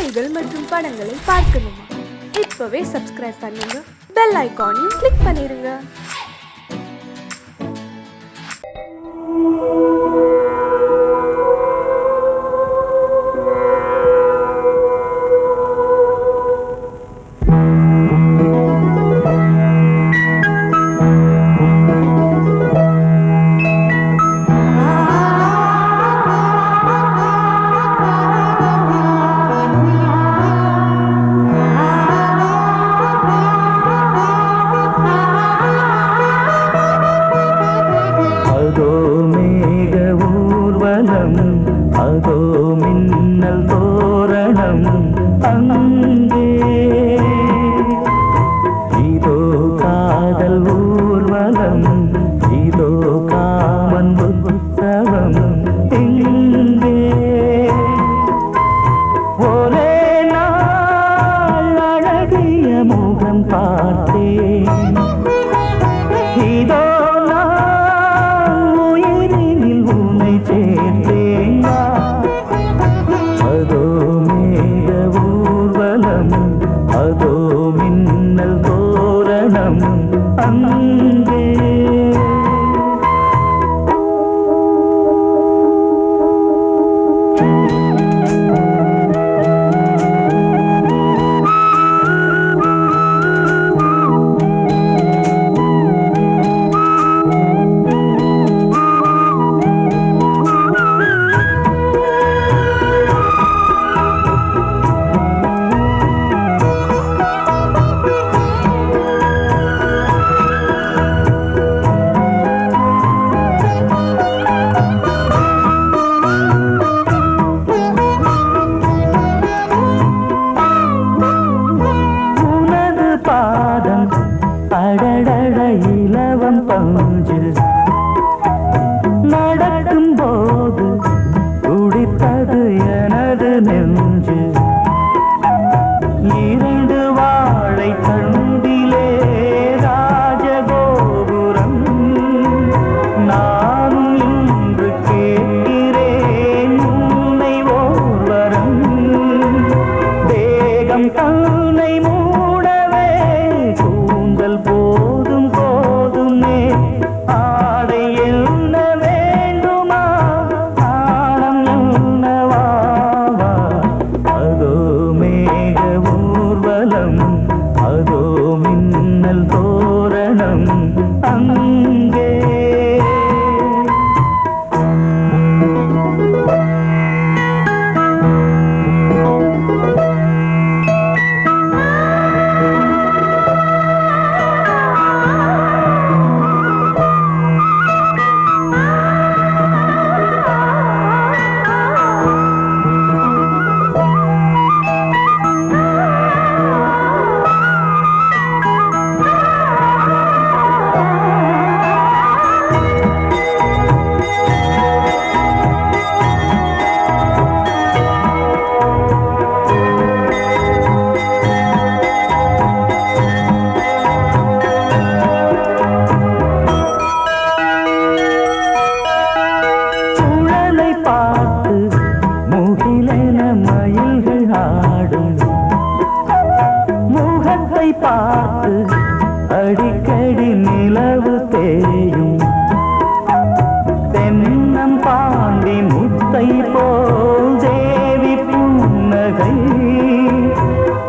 செய்திகள் மற்றும் படங்களை பார்க்கணுமா? இப்பவே சப்ஸ்கிரைப் பண்ணுங்க, பெல் ஐகானையும் கிளிக் பண்ணிருங்க. அதோ மின்னல் தோரணம் அங்கே, இதோ காதல் ஊர்வலம், இதோ காமன் உற்சவம் இங்கே. ஒரே நாள் அழகிய முகம் பார்த்தேன், இதோ அதோ மின்னல் தோரணம் அங்கே. அடடட இலவம் பஞ்சு நடக்கும் போது துடித்தது எனது நெஞ்சு. இரண்டு வாழை தண்டிலே ராஜகோபுரம், நானும் இன்று கேட்கிறேன் உன்னை ஓர்வரம். தேகம் தன்னை மூடவே கூந்தல் போதும் போதுமே, ஆடை என்ன வேண்டுமா, ஆடம் என்னவா. அதோ மேக ஊர்வலம், அதோ மின்னல் தோரணம் அங்கே. மயில்கள் ஆடும் முகத்தை பார்த்து அடிக்கடி நிலவு தேயும். தென்னம் பாண்டி முத்தை போல் தேவி புன்னகை,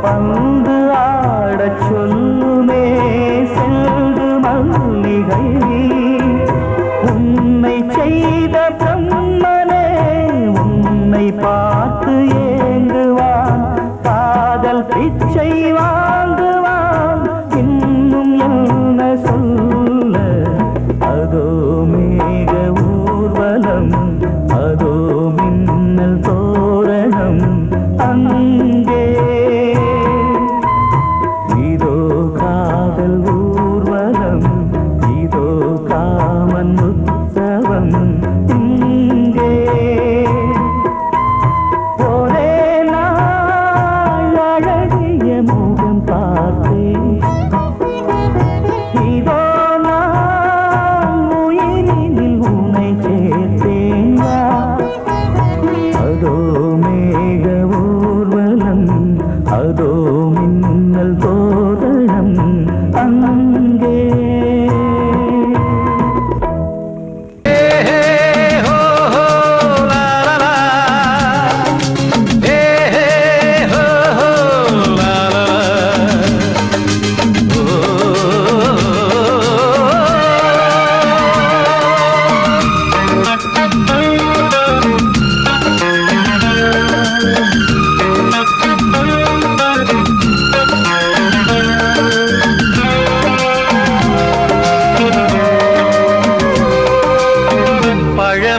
பந்து ஆடச் சொல்லுமே செல்து மல்லிகை. உன்னை செய்த பிரம்மனே உன்னை பார்த்து ஏங்குவான், காதல் பிச்சை வாங்குவான், இன்னும் என்ன சொல்ல. அதோ மேக ஊர்வலம், அதோ மின்னல் தோரணம் அங்கே. இதோ காதல் ஊர்வலம், இதோ காமன் உற்சவம் இங்கே. ஒரே நாள் அழகிய கோலம் அதோ மின்னல் தோரணம் அங்கே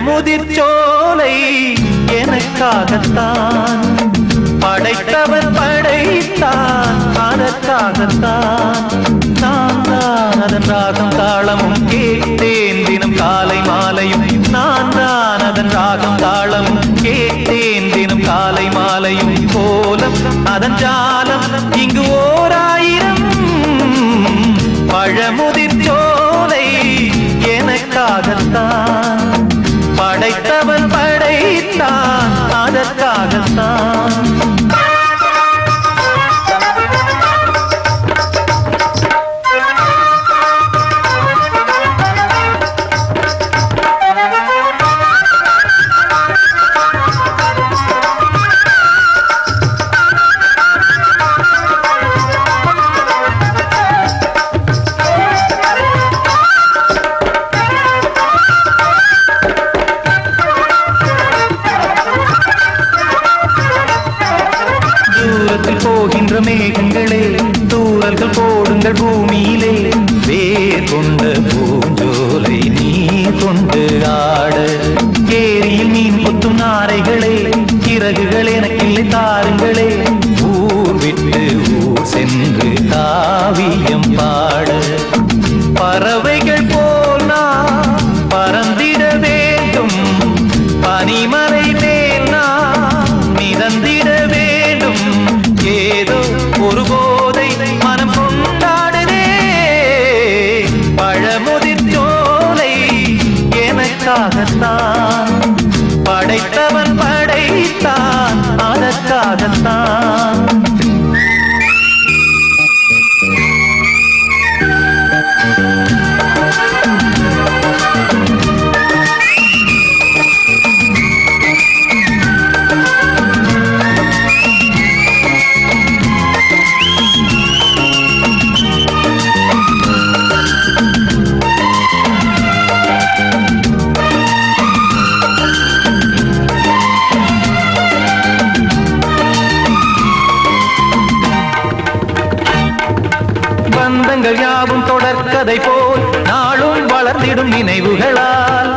முதிர்ச்சோலை எனக்காகத்தான் படைத்தவன் படைத்தான் அதற்காகத்தான் நான் தான் அதன் ராகம் தாளமும் கேட்டேன் தினம் காலை மாலையும் நான் தான் அதன் ராகம் தாளமும் கேட்டேன் தினம் காலை மாலையும் கோலம் அதன் ஜாலம் இங்கு ஓராயிரம் பழமுதிர்ச்சோலை எனக்காகத்தான் படைத்தவன் படைத்தான் அதற்காகத்தான் போகின்ற மேகங்களே தூரல்கள் போடுங்கள் பூமியிலே வேர் கொண்ட பூஞ்சோலை நீ கொண்டு ஆட ஏரியில் மீன் கொத்தும் நாரைகளே இறகுகள் எனக்கில்லை தாருங்களே ஊர் விட்டு ஊர் சென்று காவியம் பாட பறவைகள் போல் நான் பறந்திட வேண்டும் பனிமலை மேல் நான் மிதந்திட வேண்டும் ஏதோ ஒரு போதை மனம் கொண்டாடுதே பழமுதிர்ச்சோலை எனக்காகத்தான் படைத்தவன் படைத்தான் அதற்காகத்தான் பந்தங்கள் யாவும் தொடர்கதை போல் நாளும் வளர்ந்திடும் நினைவுகளால்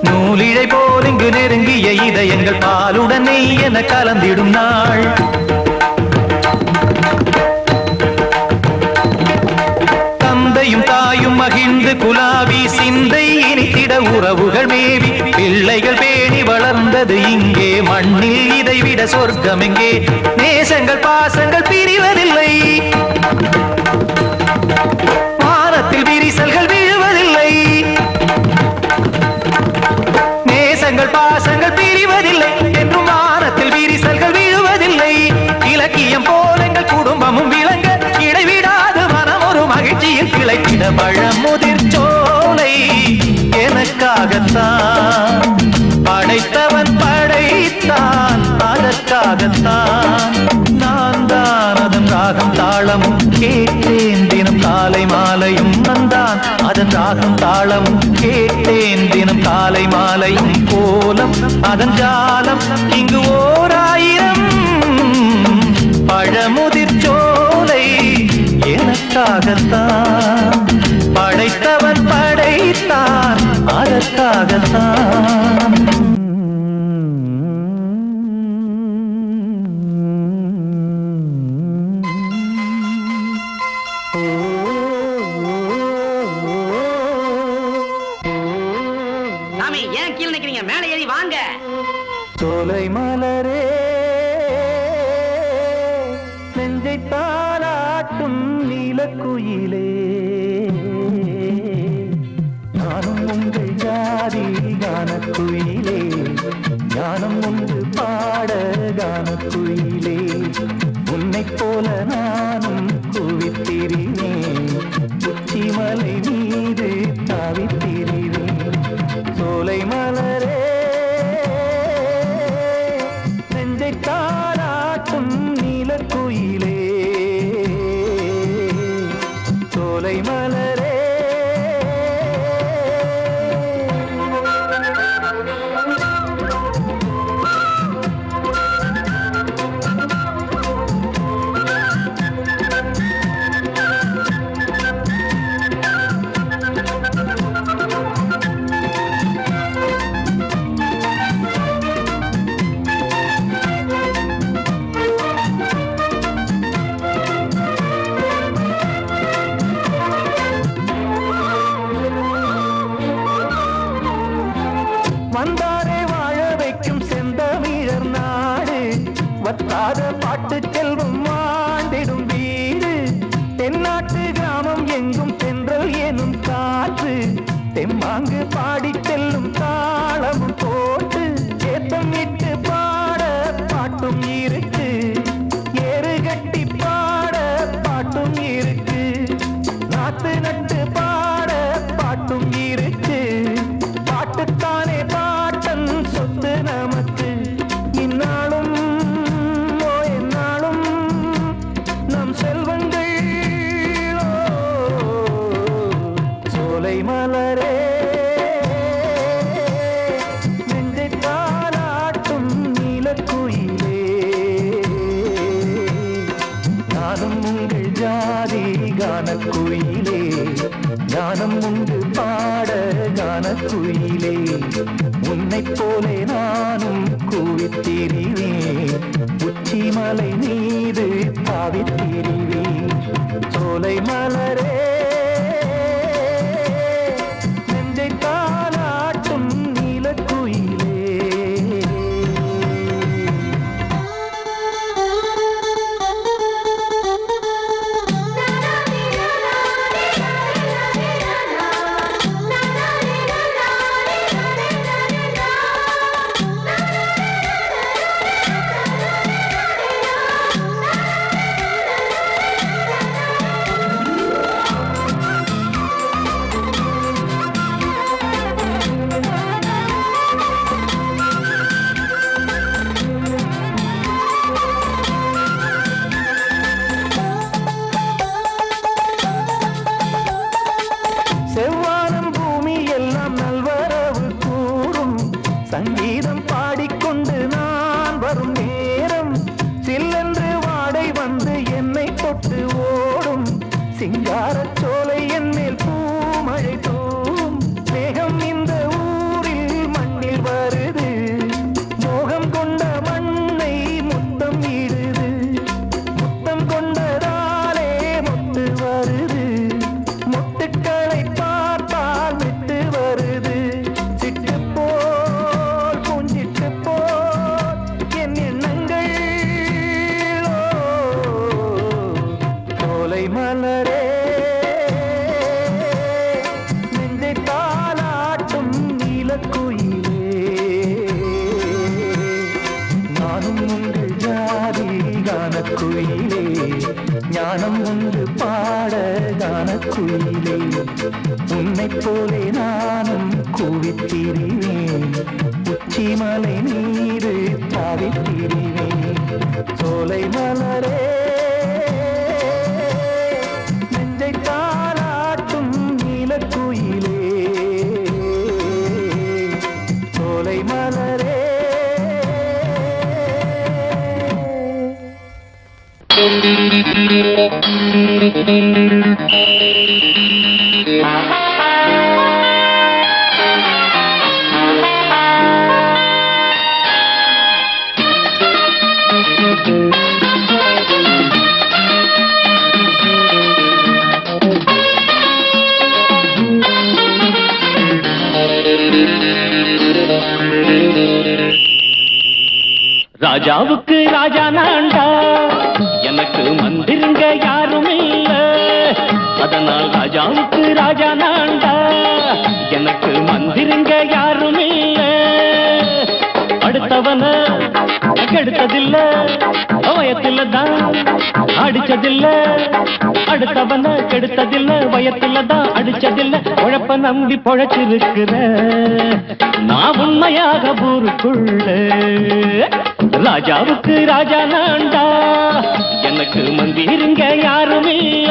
நூலிழை போல் இங்கு நெருங்கிய இதயங்கள் பாலுடன் நெய் என கலந்திடும் நாள் தந்தையும் தாயும் மகிழ்ந்து குலாவி சிந்தை இனித்திட உறவுகள் மேவி பிள்ளைகள் பேணி வளர்ந்தது இங்கே மண்ணில் இதைவிட சொர்க்கம் எங்கே நேசங்கள் பாசங்கள் பிரிவதில்லை வானத்தில் விரிசல்கள் விழுவதில்லை நேசங்கள் பாசங்கள் பிரிவதில்லை என்றும் வானத்தில் விரிசல்கள் விழுவதில்லை இலக்கியம் போல எங்கள் குடும்பமும் விளங்க இடைவிடாது மனம் ஒரு மகிழ்ச்சியில் கிளைத்திட பழமுதிர்ச்சோலை எனக்காகத்தான் படைத்தவன் படைத்தான் அதற்காகத்தான் நான் தான் அதன் ராகம் தாளமும் கேட்டேன் தினம் காலை மாலையும் நான் அதன் ராகம் தாளமும் கேட்டேன் தினம் காலை மாலையும் கோலம் அதன் ஜாலம் இங்கு ஓராயிரம் பழமுதிர்ச்சோலை எனக்காகத்தான் படைத்தவன் படைத்தான் அதற்காகத்தான் சாமி ஏன் கீழே நிக்கிறீங்க? மேலே ஏறி வாங்க. சோலை மலரே நெஞ்சை தாளாட்டும் நீலக்குயிலே நானும் உங்கள் ஜாதி கானக்குயிலே வந்தாரே வாழ வைக்கும் செந்தமிழர் நாடு வத்தாத பாட்டு செல்வம் வாழ்ந்திடும் வீடு தென்னாட்டு கிராமம் எங்கும் தென்றல் எனும் காற்று தெம்மாங்கு பாடி செல்லும் தாளமும் போட்டு ஏத்தம் இட்டு பாட பாட்டும் இருக்கு ஏறு கட்டி பாட பாட்டும் இருக்கு நாத்து நட்டு பாட பாட்டும் இருக்கு பாட்டுத்தானே பாட்டன் சொத்து நமக்கு இந்நாளும் எந்நாளும் நம் செல்வங்கள் சோலை மலரே நெஞ்சை தாலாட்டும் நீலக்குயிலே நானும் உங்கள் ஜாதி கானக்குயிலே ஞானம் உண்டு பாட கானக்குயிலே உன்னைப் போலே நானும் கூவித்திரிவேன் உச்சிமலை மீது தாவித்திரிவேன் சோலை மலரே நெஞ்சை தாலாட்டும் நீலக்குயிலே செவ்வானம் பூமி எல்லாம் நல்வரவு கூறும் சங்கீதம் பாடிக்கொண்டு நான் வரும் நேரம் சில்லென்று வாடை வந்து என்னை தொட்டு ஓடும் சிங்காரச் சோலை என் மேல் பூமழை தூவும் மேகம் இந்த ஊரில் மண்ணில் வருது மோகம் கொண்ட மண்ணை முத்தம் இடுது முத்தம் கொண்டதாலே முத்து வருது முத்துக்களை பார்த்தால் விட்டு வருது சிட்டு போல் பூஞ்சிட்டு போல் என் எண்ணங்கள் சோலை மலரே நெஞ்சை தாலாட்டும் நீலக்குயிலே நானும் உங்கள் ஜாதி கானக்குயிலே ஞானம் உண்டு பாட கானக்குயிலே உன்னைப் போலே நானும் கூவித்திரிவேன் உச்சிமலை நீரு தாவித்திரிவேன் சோலை மலரே நெஞ்சை தாலாட்டும் நீலக்குயிலே சோலை மலரே ராஜாவுக்கு ராஜா நான்டா எனக்கு மந்திருங்க யாரும் இல்ல அதனால் ராஜாவுக்கு ராஜா நான்டா எனக்கு மந்திருங்க யாரும் இல்ல அடுத்தவன கெடுத்ததில்ல வயத்துல தான் அடிச்சதில்ல அடுத்தவன கெடுத்ததில்ல வயத்துல தான் அடிச்சதில்ல உழப்ப நம்பி பொழைச்சிருக்கிற நான் உண்மையாக ஊருக்குள்ள ராஜாவுக்கு ராஜா நான்டா எனக்கு மந்திருங்க யாரும் இல்ல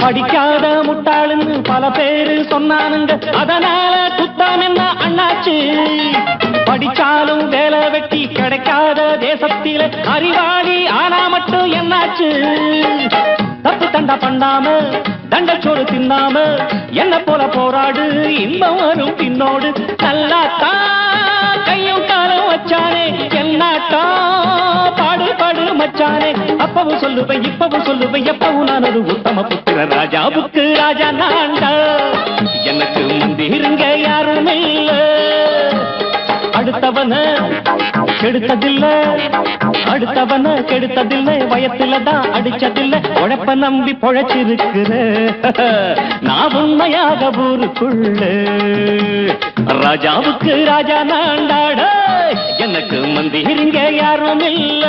படிக்காத முட்டாளுன்னு பல பேரு சொன்னானுங்க, அதனால குத்தம் என்ன அண்ணாச்சு? படிச்சாலும் வேலை வெட்டி கிடைக்காத தேசத்தில அறிவாளி ஆனா மட்டும் என்னாச்சு? தப்பு தண்டா பண்ணாம தண்டச்சோறு தின்னாம என்ன போல போராடு, இன்பம் வரும் பின்னோடு. நல்லாத்தான் கையும் காலம் வச்சானே, என்னாட்டா பாடு பாடு மச்சானே. அப்பவும் சொல்லுவேன் இப்பவும் சொல்லுவேன், எப்பவும் நான் ஒரு உத்தம புத்திர. ராஜாவுக்கு ராஜா நான்டா, எனக்கு மந்திருங்க யாரும் இல்ல. அடுத்தவன கெடுத்ததில்ல, அடுத்தவன கெடுத்ததில்லை, வயத்துலதான் அடிச்சதில்ல. உழைப்ப நம்பி பொழைச்சிருக்கிற நான் உண்மையாக ஊருக்குள்ள. ராஜாவுக்கு ராஜா நான்டாட, எனக்கு மந்திருங்க யாரும் இல்ல.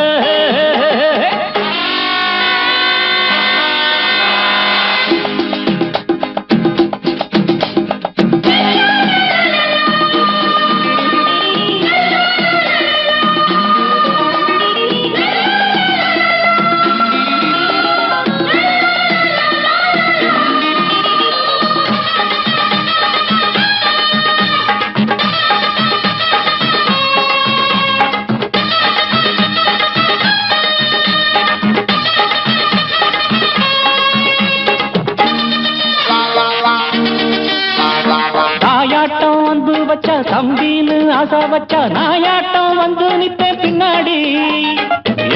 தம்பின்னு ஆசா வச்சா நாயாட்டம் வந்து நிப்பேன் பின்னாடி.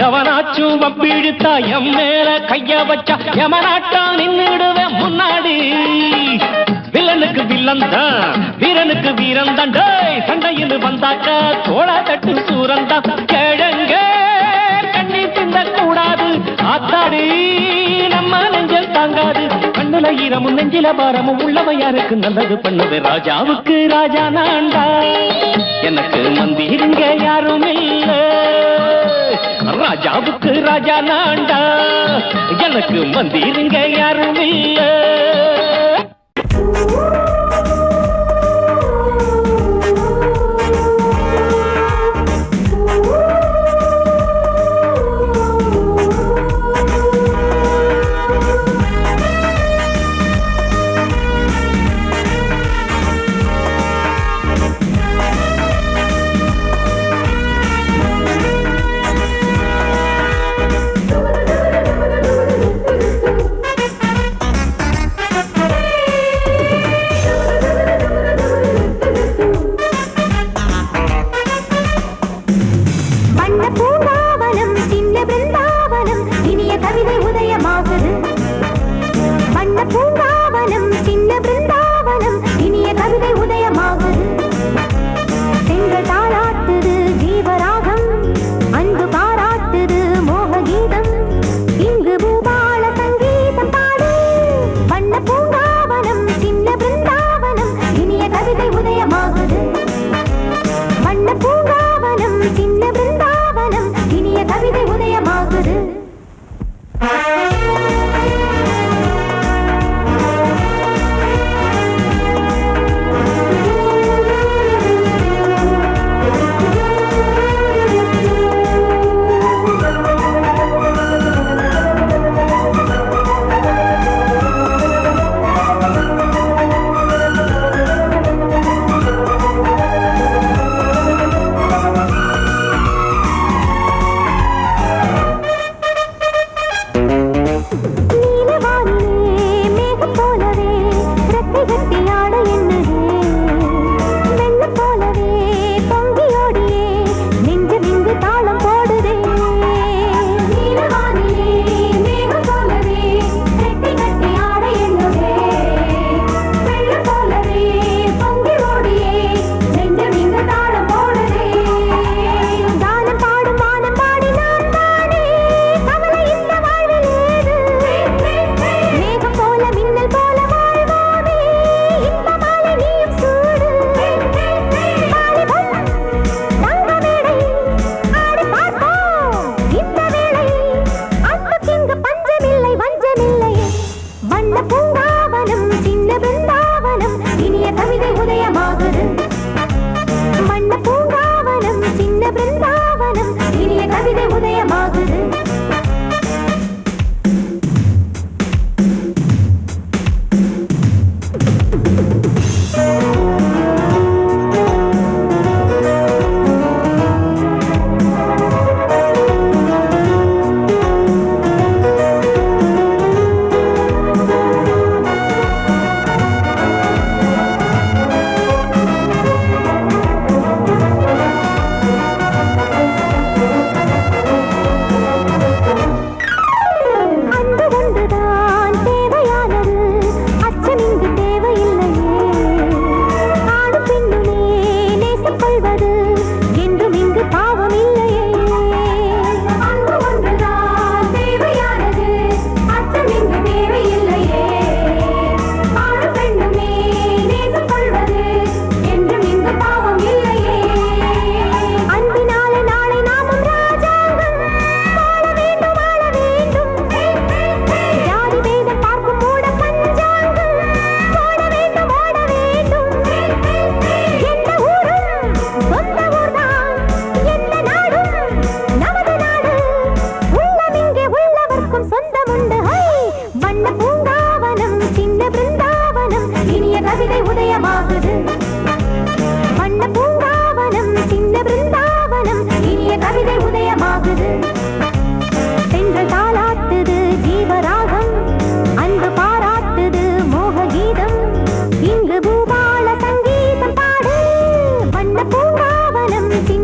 எவனாச்சும் வப்பிழுத்தா எம் மேல கைய வச்சா எவனாட்டம் நின்னுடுவேன் முன்னாடி. வில்லனுக்கு வில்லன் தான், வீரனுக்கு வீரன் தான். சண்டையில் வந்தாக்கா தோளா தட்டு சூரன் தான். கிழங்க கண்ணி திந்த கூடாது, ஆத்தாடி நம்ம நெஞ்சல் தாங்காது. கண்ணுல ஈரமும் நெஞ்சில பாரமும் உள்ளவன் யாருக்கு நல்லது பண்ணுது. ராஜாவுக்கு ராஜா நான்டா, எனக்கு மந்திருங்க யாரும் இல்ல. ராஜாவுக்கு ராஜா நான்டா, எனக்கு மந்திருங்க யாரும் இல்ல.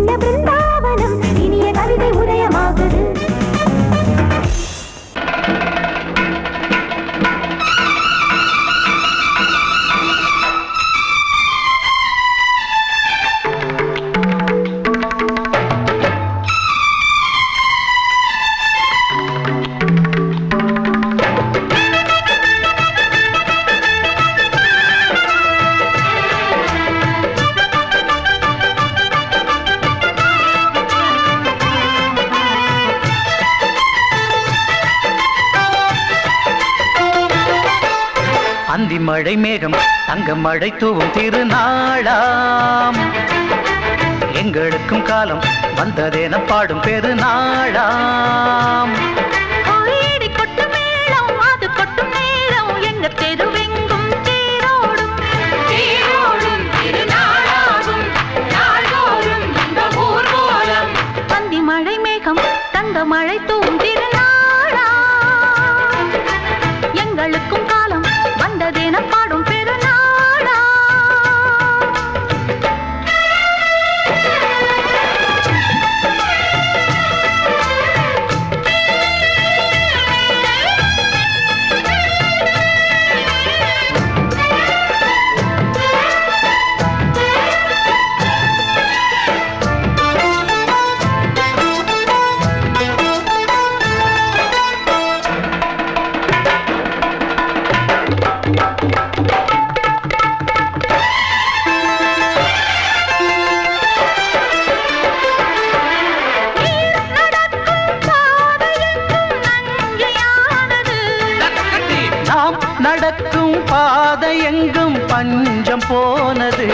புண்ணிய பிருந்தாவனம் இனிய கவிதை உதயமாகுது. அந்தி மழை மேகம் தங்க மழை தூவும் திருநாளாம், எங்களுக்கும் காலம் வந்ததென பாடும் பெருநாளாம். கோயிடி கொட்டு மேளம் அது கொட்டும் நேரம் எங்க தெருவெங்கும் தேரோடும் தேரோடும் திருநாளாகும் நாள்தோறும் இந்த ஊர்வலம். அந்தி மழை மேகம் தங்க மழை தூவும் திருநாளா, எங்களுக்கும் காலம் வந்ததென பாடும் பெருநாளா. நடக்கும் பாதை எங்கும் பஞ்சம் போனது.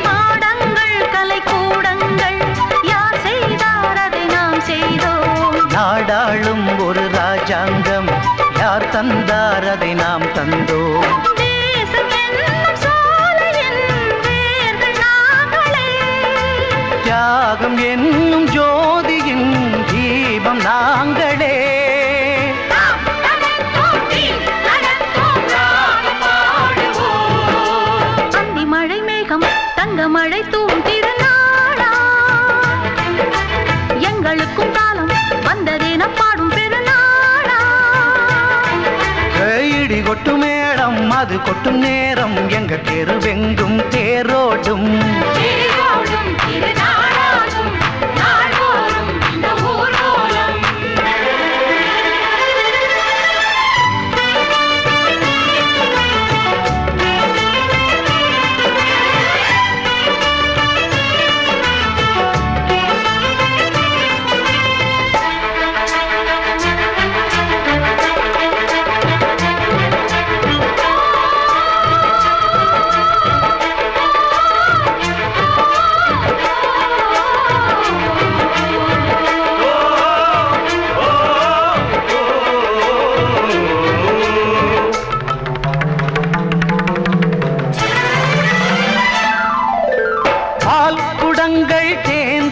மாடங்கள் கலை கூடங்கள் யார் செய்தார் அதை நாம் செய்தோம். நாடாளும் ஒரு ராஜாங்கம் யார் தந்தார் அதை நாம் தந்தோம். தேசம் என்னும் சோலையின் வேர்கள் நாங்களே, தியாகம் என்னும் ஜோதியின் தீபம் நாங்களே. மழை மேகம் தங்க மழை தூவும் திருநாளா, எங்களுக்கும் காலம் வந்ததென பாடும் பெருநாளா. இடி கொட்டும் மேளம் அது கொட்டும் நேரம் எங்க தெருவெங்கும் தேரோடும் தேரோடும் திருநாளாகும் நாள்தோறும் இந்த ஊர்வலம்.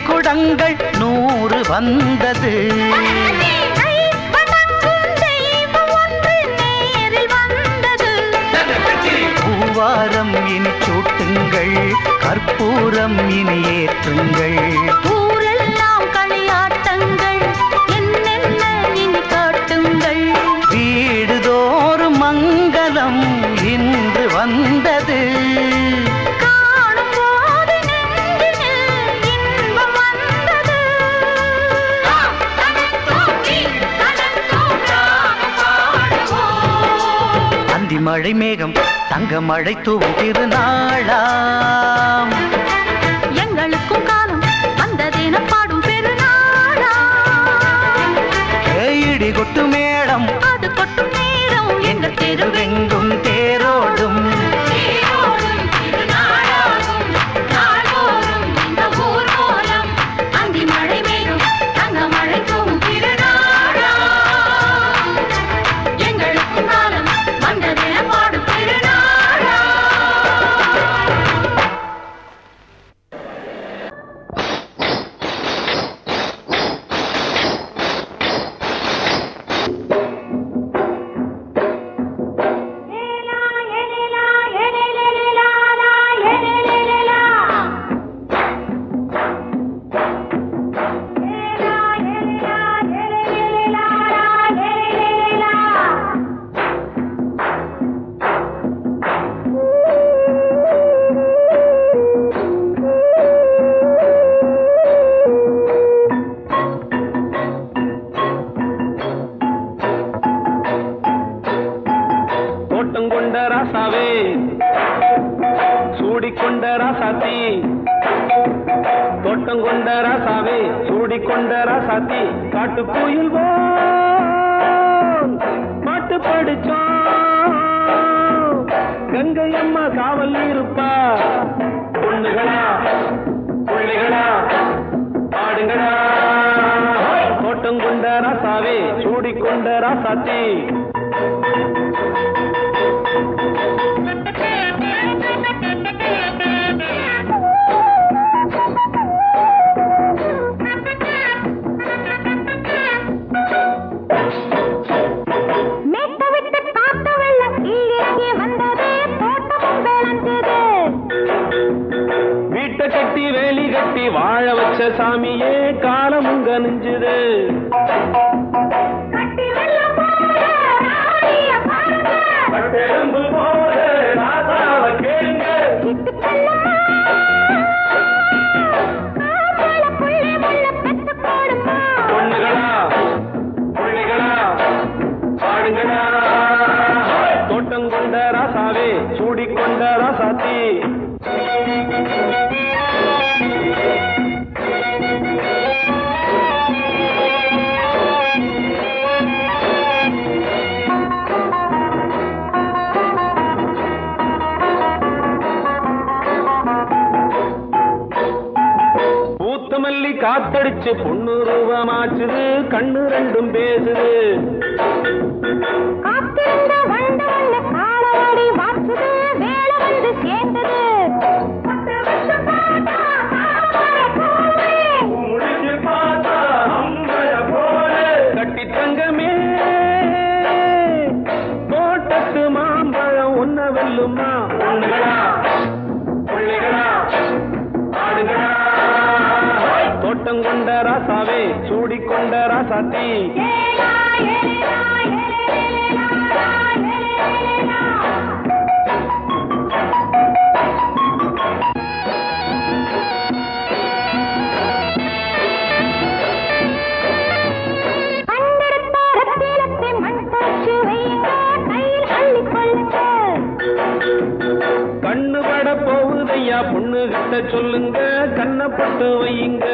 குடங்கள் 100 வந்தது. பூவாரம் இனி சூட்டுங்கள், கற்பூரம் இனி ஏற்றுங்கள். ஊரெல்லாம் களியாட்டங்கள் என்னென்ன இனி காட்டுங்கள். வீடுதோறும் மங்களம் இன்று வந்தது. மழை மேகம் தங்க மழை தூவும் திருநாளாம், எங்களுக்கும் காலம் வந்ததென பாடும் பெருநாளா. இடி கொட்டு மேளம் அது கொட்டும் நேரம் எங்க தெருவெங்கும் தேரோடும் தேரோடும் திருநாளாகும் நாள்தோறும் இந்த ஊர்வலம். அந்தி மழை மேகம் தங்க மழை தூவும் திருநாளா, எங்களுக்கும் காலம் வந்ததென பாடும் பெருநாளா. தோட்டம் கொண்ட ராசாவே சூடிக்கொண்ட ராசாத்தி காட்டுக்குயில் பாட்டு படிச்சோம் கங்கை அம்மா காவல் இருப்பா பொண்ணுகளா பிள்ளைகளா ஆடுங்களா தோட்டம் கொண்ட ராசாவே சூடிக்கொண்ட ராசாத்தி கட்டி வேலி கட்டி வாழ வச்ச சாமியே காலமுங்க நெஞ்சுது பொண்ணுகளா பிள்ளைகளா பாடுங்களா தோட்டம் கொண்ட ராசாவே சூடிக்கொண்ட ராசாத்தி பூத்தமல்லி காத்தடிச்சு பொண்ணு ரூபமாச்சுது கண்ணு ரெண்டும் பேசுது கட்டி தங்கமே தோட்டத்து மாம்பழம் ஒன்ன வெல்லுமா பொண்ணுகளா பிள்ளைகளா ஆடுகளா தோட்டம் கொண்ட ராசாவே சூடிக்கொண்ட ராசாத்தி கண்ணு பட போகுதையா பொண்ணு கிட்ட சொல்லுங்க கண்ணப்பட்டு வையுங்க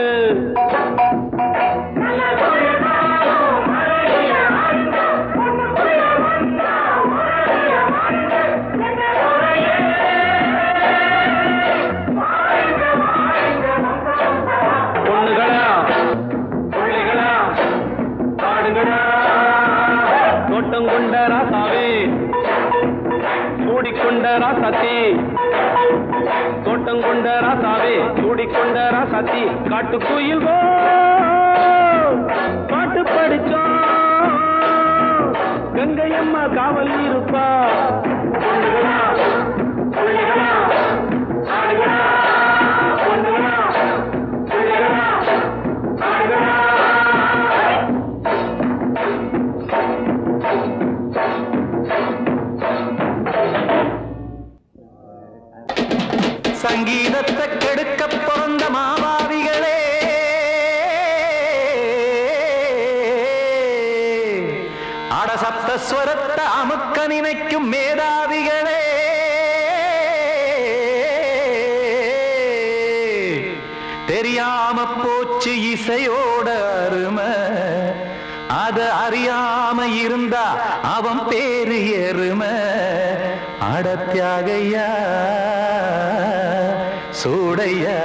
பொண்ணுகளா பிள்ளைகளா பாடுங்களா தோட்டம் கொண்ட ராசாவே சூடிக்கொண்ட ராசாத்தி தோட்டம் கொண்ட ராசாவே சூடிக்கொண்ட ராசாத்தி காட்டுக்குயில் பாட்டு படிச்சோம் கங்கை அம்மா காவல் இருப்பா பொண்ணுகளா பிள்ளைகளா ஆடுகளா பொண்ணுகளா பிள்ளைகளா ஆடுகளா சங்கீதத்தை கெடுக்க பிறந்த மாபாவிகளே அடசப்தஸ்வரத்தை அமுக்க நினைக்கும் மேதாவிகளே தெரியாம போச்சு இசையோட அருமை அத அறியாம இருந்தா அவன் பேரு எருமை அடத்தியாகையா சூடையா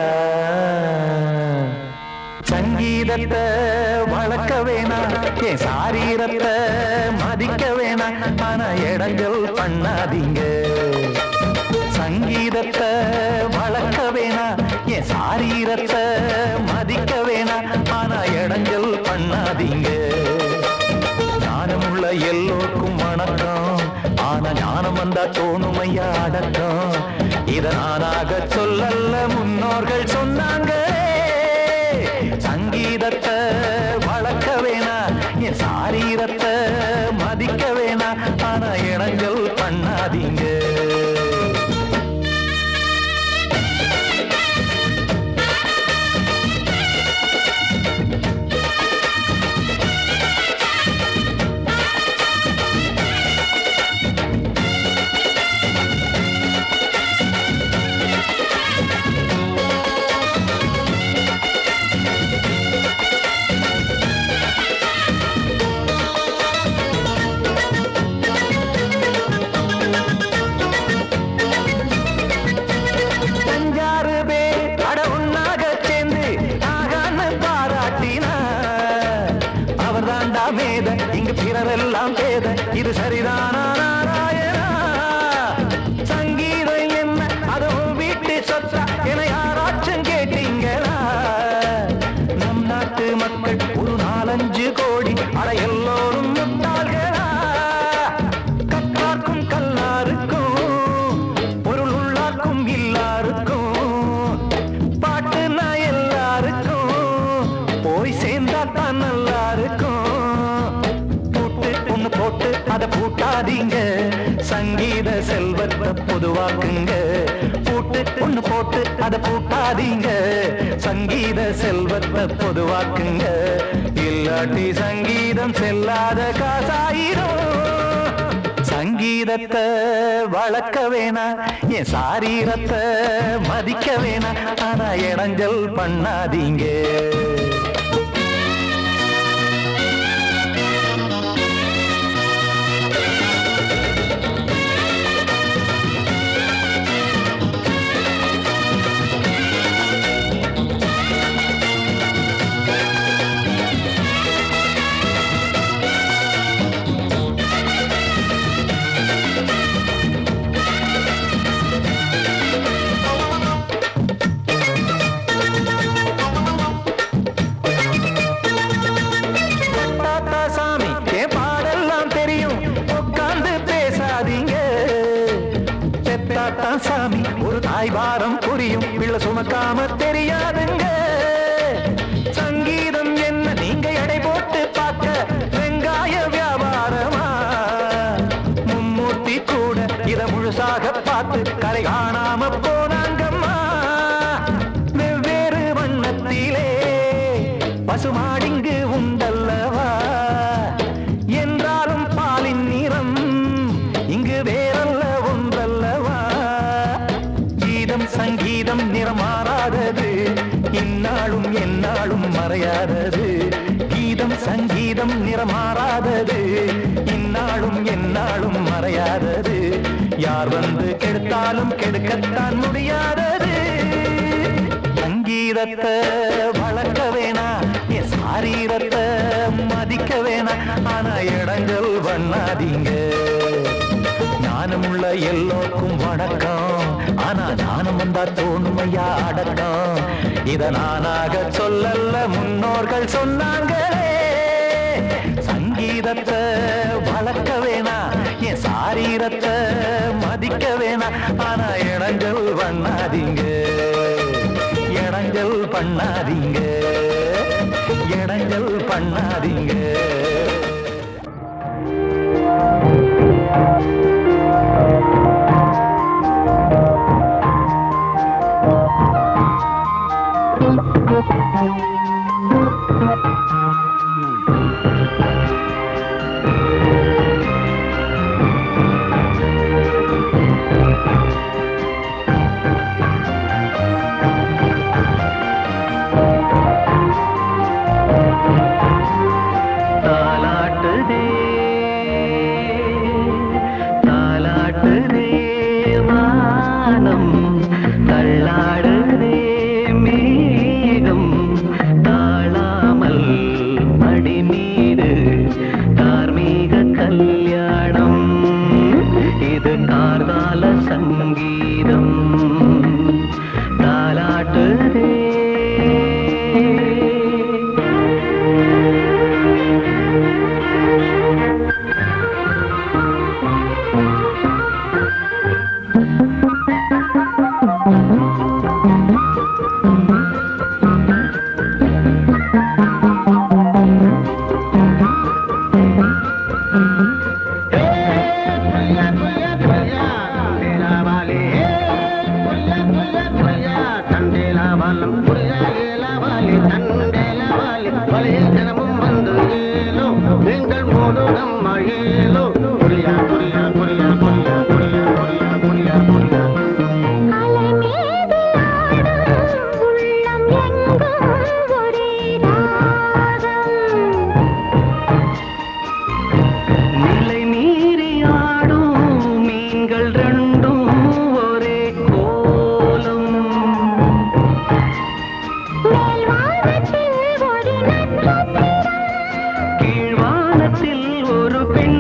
சங்கீதத்தை வளர்க்க வேணாம் என் சாரீரத்தை மதிக்க வேணாம் ஆனா இடங்கள் பண்ணாதீங்க சங்கீதத்தை வளர்க்க வேணாம் என் சாரீரத்தை மதிக்க வேணாம் ஆனா இடங்கள் பண்ணாதீங்க ஞானமுள்ள எல்லோருக்கும் வணக்கம் ஆனா ஞானம் வந்தா தோணுமையா அடக்கம் இத நானாக சொல்லல்ல முன்னோர்கள் சொன்னாங்க சங்கீதத்தை வளர்க்க வேணா என் சாரீரத்தை மதிக்க வேணா ஆனா இனங்கள் பண்ணாதீங்க பூட்டாதீங்க சங்கீத செல்வத்தை பொதுவாக்குங்க பூட்டு ஒண்ணு போட்டு அதை பூட்டாதீங்க சங்கீத செல்வத்தை பொதுவாக்குங்க இல்லாட்டி சங்கீதம் செல்லாத காசாயிரும் சங்கீதத்தை வளர்க்க வேணா என் சாரீரத்தை மதிக்க வேணா ஆனா இடைஞ்சல் பண்ணாதீங்க சாமி ஒரு தாய் பாரம் புரியும் பிள்ளை சுமக்காம தெரியாதுங்க சங்கீதம் என்ன நீங்க எடை போட்டு பார்க்க வெங்காய வியாபாரமா மும்மூர்த்தி கூட இத முழுசாக பார்த்து கரை காணாம போனாங்கம்மா வெவ்வேறு வண்ணத்திலே பசுமாடிங்கு உண்டல்லவா என்றாலும் பாலின் நிறம் இங்கு வேறல்ல ஒன்றல்லவா சங்கீதம் நிறமாறாதது இந்நாளும் எந்நாளும் மறையாதது கீதம் சங்கீதம் நிறமாறாதது இந்நாளும் எந்நாளும் மறையாதது யார் வந்து கெடுத்தாலும் கெடுக்கத்தான் முடியாதது சங்கீதத்தை வளர்க்க வேணா என் சாரீரத்தை மதிக்க வேணா ஆனா இடைஞ்சல் பண்ணாதீங்க ஞானமுள்ள எல்லோருக்கும் வணக்கம் ஆனா ஞானம் வந்தா தோணுமையா அடக்கம் இத நானாக சொல்லல்ல முன்னோர்கள் சொன்னாங்களே சங்கீதத்தை வளர்க்க வேணா என் சாரீரத்தை மதிக்க வேணா ஆனா இடைஞ்சல் பண்ணாதீங்க இடைஞ்சல் பண்ணாதீங்க இடைஞ்சல் பண்ணாதீங்க கீழ்வானத்தில் ஒரு பெண்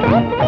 கேட்டு